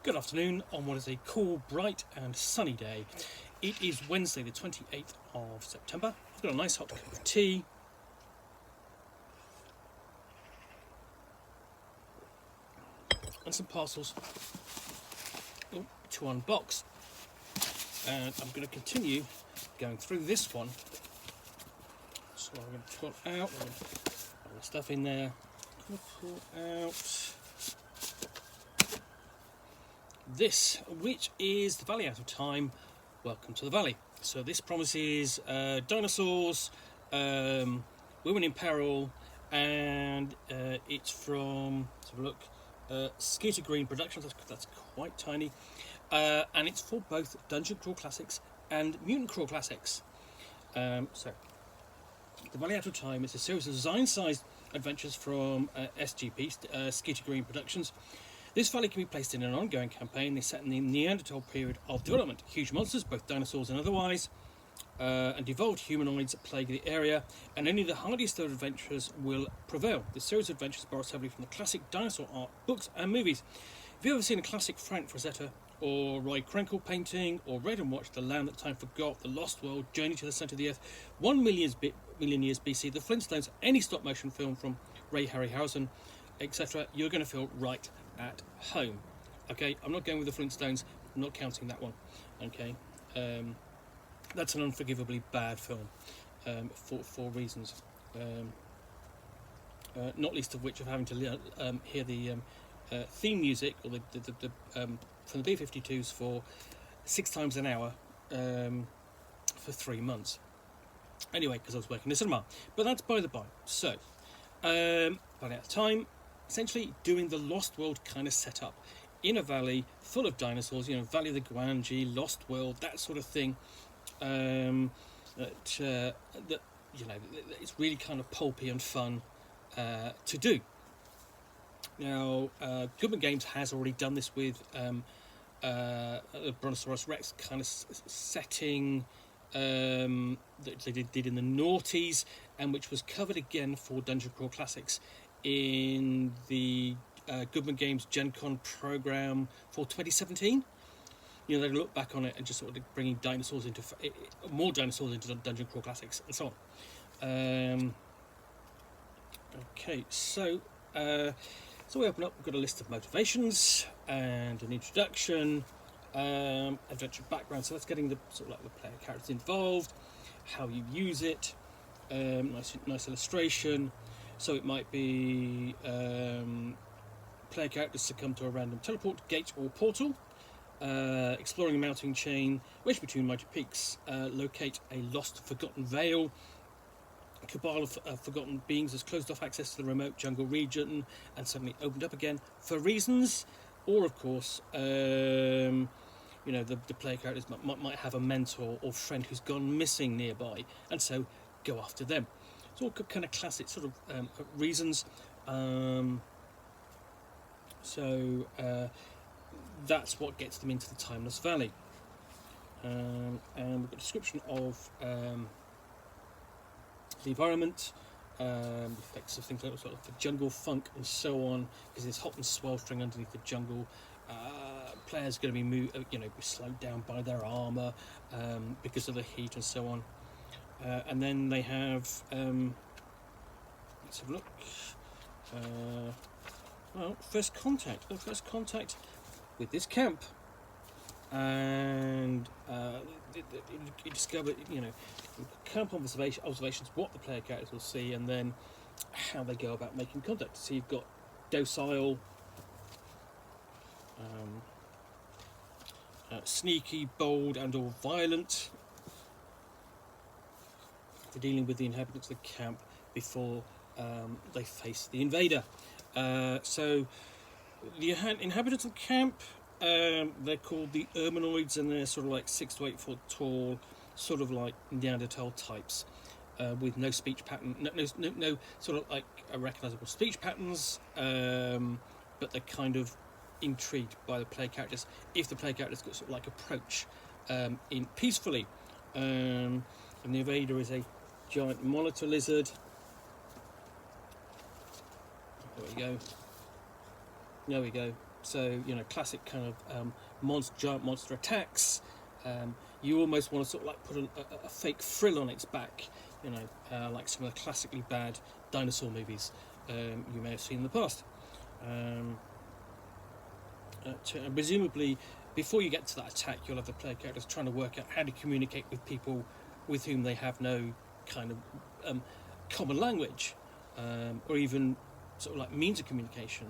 Good afternoon on what is a cool, bright and sunny day. It is Wednesday the 28th of September. I've got a nice hot cup of tea. And some parcels to unbox. And I'm going to continue going through this one. So I'm going to pull out all the stuff in there. I'm going to pull out this, which is The Valley Out of Time, Welcome to the Valley. So this promises dinosaurs, women in peril, and it's from, let's have a look, Skeeter Green Productions. That's quite tiny, and it's for both Dungeon Crawl Classics and Mutant Crawl Classics. So The Valley Out of Time is a series of design-sized adventures from SGP, Skeeter Green Productions. This valley can be placed in an ongoing campaign. It's set in the Neanderthal period of development. Huge monsters, both dinosaurs and otherwise, and evolved humanoids plague the area, and only the hardiest of adventurers will prevail. This series of adventures borrows heavily from the classic dinosaur art, books and movies. If you've ever seen a classic Frank Frazetta or Roy Krenkel painting, or read and watched The Land That Time Forgot, The Lost World, Journey to the Centre of the Earth, 1 million years BC, The Flintstones, any stop-motion film from Ray Harryhausen, etc., you're going to feel right at home. Okay, I'm not going with the Flintstones, I'm not counting that one. Okay, that's an unforgivably bad film for reasons, not least of which of having to hear the theme music or the from the B-52s for 6 times an hour for 3 months. Anyway, because I was working in the cinema, but that's by the by. So, running out of time. Essentially doing the Lost World kind of setup in a valley full of dinosaurs, you know, Valley of the Gwangi, Lost World, that sort of thing. That you know, it's really kind of pulpy and fun to do. Now, Goodman Games has already done this with Brontosaurus Rex kind of setting that they did in the noughties, and which was covered again for Dungeon Crawl Classics in the Goodman Games Gen Con program for 2017. You know, they look back on it and just sort of bringing dinosaurs into more dinosaurs into Dungeon Crawl Classics and so on. Okay, so we open up. We've got a list of motivations and an introduction, adventure background. So that's getting the sort of like the player characters involved, how you use it, nice illustration. So it might be player characters succumb to a random teleport, gate or portal, exploring a mountain chain, wedged between mighty peaks, locate a lost, forgotten vale, a cabal of forgotten beings has closed off access to the remote jungle region and suddenly opened up again for reasons, or of course, you know, the player characters might have a mentor or friend who's gone missing nearby, and so go after them. It's all kind of classic sort of reasons. So that's what gets them into the Timeless Valley. And we've got a description of the environment, effects of things like sort of the jungle funk and so on, because it's hot and sweltering underneath the jungle. Players are going to be be slowed down by their armour because of the heat and so on. And then they have, let's have a look, well, first contact with this camp, and you discover, you know, camp observations, what the player characters will see, and then how they go about making contact. So you've got docile, sneaky, bold and or violent, for dealing with the inhabitants of the camp before they face the invader. So the inhabitants of the camp, they're called the Erminoids, and they're sort of like 6 to 8 foot tall, sort of like Neanderthal types, with no speech pattern, no sort of like recognisable speech patterns, but they're kind of intrigued by the player characters if the player characters got sort of like approach in peacefully. And the invader is a giant monitor lizard. There we go. So classic kind of giant monster attacks. You almost want to sort of like put a fake frill on its back, like some of the classically bad dinosaur movies you may have seen in the past. And presumably, before you get to that attack, you'll have the player characters trying to work out how to communicate with people with whom they have no kind of common language, or even sort of like means of communication.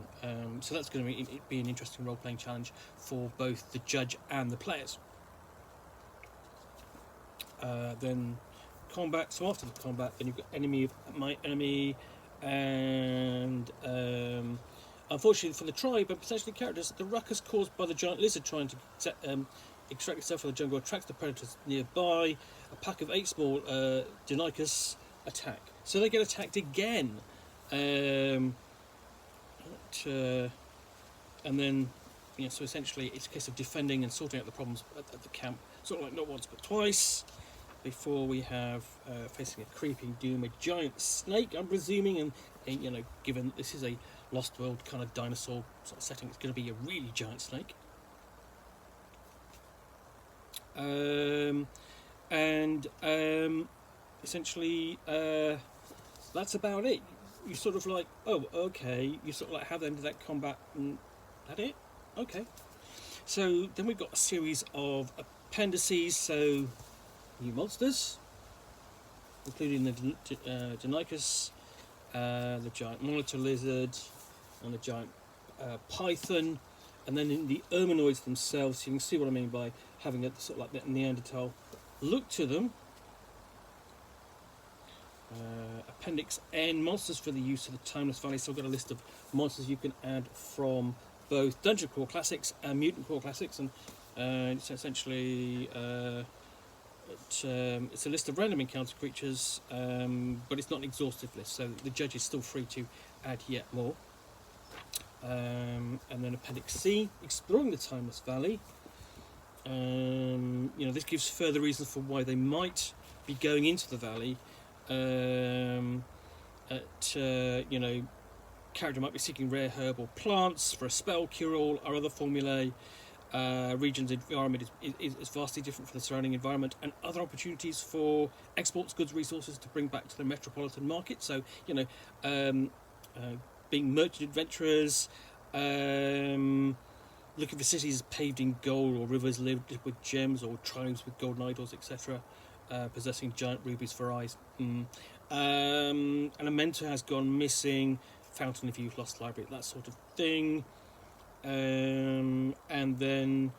So that's going to be an interesting role-playing challenge for both the judge and the players. Then combat. So after the combat, then you've got my enemy, and unfortunately for the tribe and potentially characters, the ruckus caused by the giant lizard trying to extract itself from the jungle attracts the predators nearby. A pack of 8 small Deinonychus attack, so they get attacked again. And then so essentially it's a case of defending and sorting out the problems at the camp, sort of like not once but twice, before we have facing a creeping doom, a giant snake, I'm presuming, and given that this is a Lost World kind of dinosaur sort of setting, it's going to be a really giant snake. Essentially that's about it. You sort of like, oh, okay, you sort of like have the end of that combat, and that it? Okay. So then we've got a series of appendices, so new monsters, including the Deinonychus, the giant monitor lizard, and the giant python, and then in the Erminoids themselves, you can see what I mean by having a sort of like that Neanderthal look to them. Appendix N, monsters for the use of the Timeless Valley. So I've got a list of monsters you can add from both Dungeon Core Classics and Mutant Core Classics, and it's essentially it's a list of random encounter creatures, but it's not an exhaustive list, so the judge is still free to add yet more. And then Appendix C, exploring the Timeless Valley. This gives further reasons for why they might be going into the valley. Character might be seeking rare herb or plants for a spell, cure-all, or other formulae. Region's environment is vastly different from the surrounding environment, and other opportunities for exports, goods, resources to bring back to the metropolitan market. So, being merchant adventurers, looking for cities paved in gold, or rivers lived with gems, or tribes with golden idols, etc., possessing giant rubies for eyes. And a mentor has gone missing, Fountain of Youth, Lost Library, that sort of thing. And then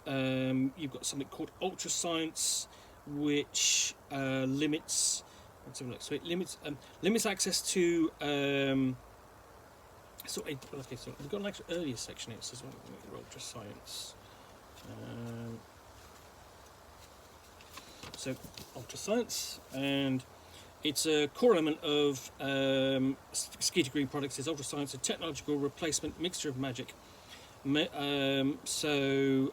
you've got something called Ultra Science, which limits. Let's have a look. So it limits access to. So we've got an actual earlier section here. It says Ultra Science. So Ultra Science, and it's a core element of Skeeter Green Products. Is Ultra Science, a technological replacement mixture of magic. So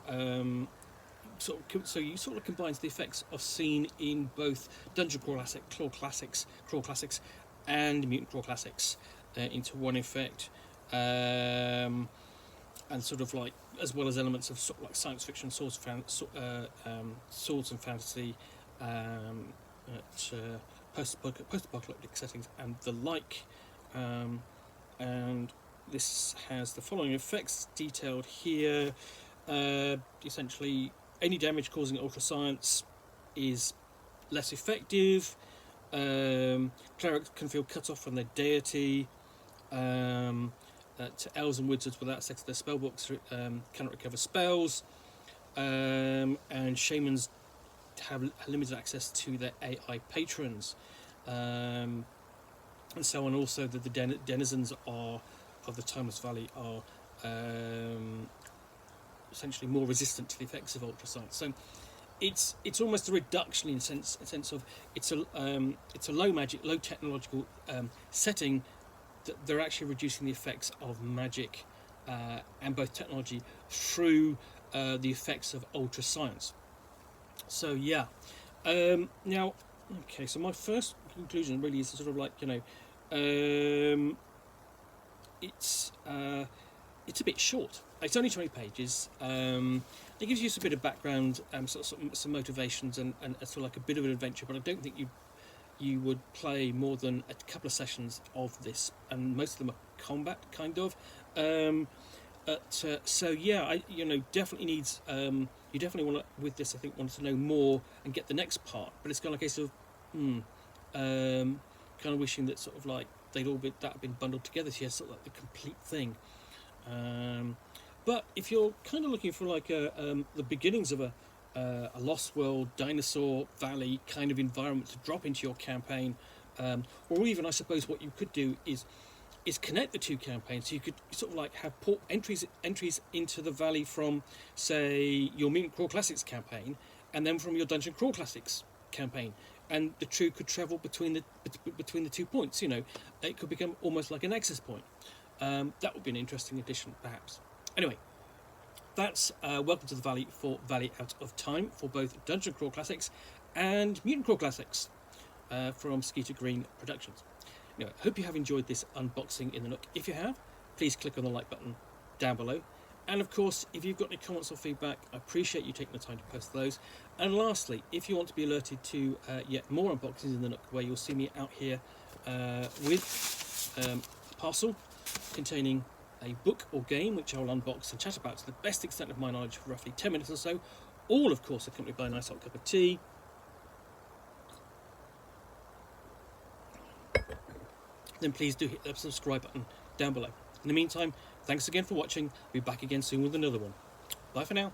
you sort of combines the effects of seen in both Dungeon Crawl Classics, and Mutant Crawl Classics into one effect, and sort of like, as well as elements of sort of like science fiction, swords and fantasy, post-apocalyptic settings and the like, and this has the following effects detailed here. Essentially, any damage causing Ultra Science is less effective. Clerics can feel cut off from their deity. Elves and wizards without access to their spellbooks cannot recover spells. And shamans have limited access to their AI patrons. And so on. Also, the denizens of the Timeless Valley are essentially more resistant to the effects of Ultra Science. So it's almost a reduction in sense of it's a low magic, low technological setting that they're actually reducing the effects of magic and both technology through the effects of Ultra Science. So yeah, now okay. So my first conclusion really is sort of like it's it's a bit short. It's only 20 pages. It gives you a bit of background, some motivations, and sort of like a bit of an adventure. But I don't think you would play more than a couple of sessions of this, and most of them are combat kind of. So yeah, definitely needs. You definitely want to, with this, I think, want to know more and get the next part. But it's kind of a case of, kind of wishing that sort of like they'd all been bundled together. So you have sort of like the complete thing. But if you're kind of looking for like the beginnings of a Lost World, Dinosaur Valley kind of environment to drop into your campaign, or even I suppose what you could do is connect the two campaigns. So you could sort of like have port entries into the valley from, say, your Mutant Crawl Classics campaign, and then from your Dungeon Crawl Classics campaign, and the two could travel between the 2 points. It could become almost like an access point. That would be an interesting addition, perhaps. Anyway, that's Welcome to the Valley for Valley Out of Time for both Dungeon Crawl Classics and Mutant Crawl Classics from Skeeter Green Productions. Anyway, I hope you have enjoyed this unboxing in the Nook. If you have, please click on the like button down below. And of course, if you've got any comments or feedback, I appreciate you taking the time to post those. And lastly, if you want to be alerted to yet more unboxings in the Nook, where you'll see me out here with a parcel containing a book or game, which I'll unbox and chat about to the best extent of my knowledge for roughly 10 minutes or so, all of course accompanied by a nice hot cup of tea. Then please do hit the subscribe button down below. In the meantime, thanks again for watching. I'll be back again soon with another one. Bye for now.